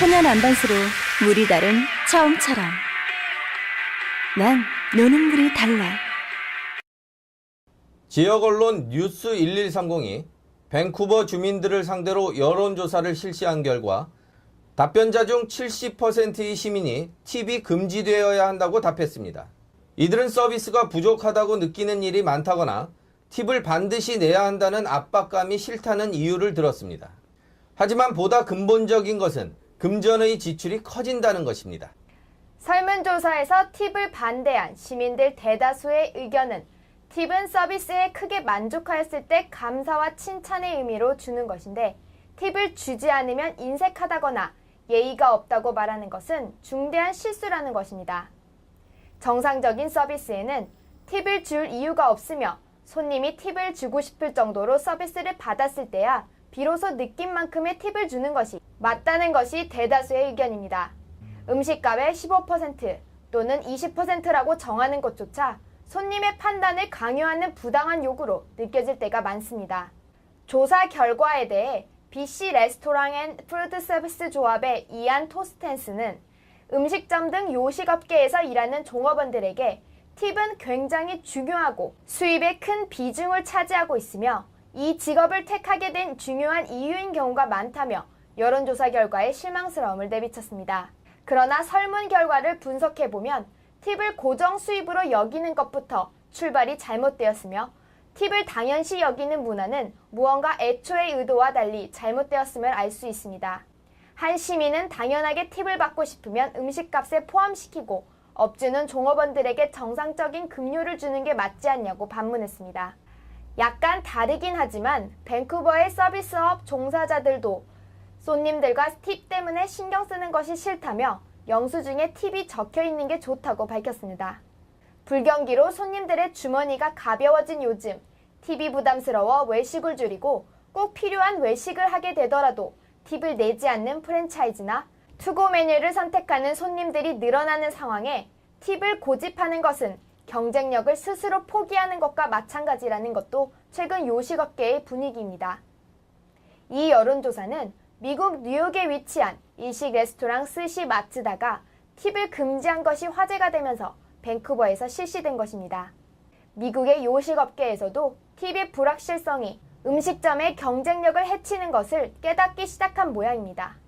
천연 안반수로 물이 다른 처음처럼. 난 노는 물이 달라. 지역 언론 뉴스 1130이 밴쿠버 주민들을 상대로 여론조사를 실시한 결과 답변자 중 70%의 시민이 팁이 금지되어야 한다고 답했습니다. 이들은 서비스가 부족하다고 느끼는 일이 많다거나 팁을 반드시 내야 한다는 압박감이 싫다는 이유를 들었습니다. 하지만 보다 근본적인 것은 금전의 지출이 커진다는 것입니다. 설문조사에서 팁을 반대한 시민들 대다수의 의견은 팁은 서비스에 크게 만족하였을 때 감사와 칭찬의 의미로 주는 것인데 팁을 주지 않으면 인색하다거나 예의가 없다고 말하는 것은 중대한 실수라는 것입니다. 정상적인 서비스에는 팁을 줄 이유가 없으며 손님이 팁을 주고 싶을 정도로 서비스를 받았을 때야 비로소 느낀 만큼의 팁을 주는 것이 맞다는 것이 대다수의 의견입니다. 음식값의 15% 또는 20%라고 정하는 것조차 손님의 판단을 강요하는 부당한 요구로 느껴질 때가 많습니다. 조사 결과에 대해 BC 레스토랑 앤 푸드 서비스 조합의 이안 토스텐스는 음식점 등 요식업계에서 일하는 종업원들에게 팁은 굉장히 중요하고 수입에 큰 비중을 차지하고 있으며 이 직업을 택하게 된 중요한 이유인 경우가 많다며 여론조사 결과에 실망스러움을 내비쳤습니다. 그러나 설문 결과를 분석해보면 팁을 고정 수입으로 여기는 것부터 출발이 잘못되었으며 팁을 당연시 여기는 문화는 무언가 애초의 의도와 달리 잘못되었음을 알 수 있습니다. 한 시민은 당연하게 팁을 받고 싶으면 음식값에 포함시키고 업주는 종업원들에게 정상적인 급료를 주는 게 맞지 않냐고 반문했습니다. 약간 다르긴 하지만 밴쿠버의 서비스업 종사자들도 손님들과 팁 때문에 신경 쓰는 것이 싫다며 영수증에 팁이 적혀 있는 게 좋다고 밝혔습니다. 불경기로 손님들의 주머니가 가벼워진 요즘 팁이 부담스러워 외식을 줄이고 꼭 필요한 외식을 하게 되더라도 팁을 내지 않는 프랜차이즈나 투고 메뉴를 선택하는 손님들이 늘어나는 상황에 팁을 고집하는 것은 경쟁력을 스스로 포기하는 것과 마찬가지라는 것도 최근 요식업계의 분위기입니다. 이 여론조사는 미국 뉴욕에 위치한 일식 레스토랑 스시 마츠다가 팁을 금지한 것이 화제가 되면서 밴쿠버에서 실시된 것입니다. 미국의 요식업계에서도 팁의 불확실성이 음식점의 경쟁력을 해치는 것을 깨닫기 시작한 모양입니다.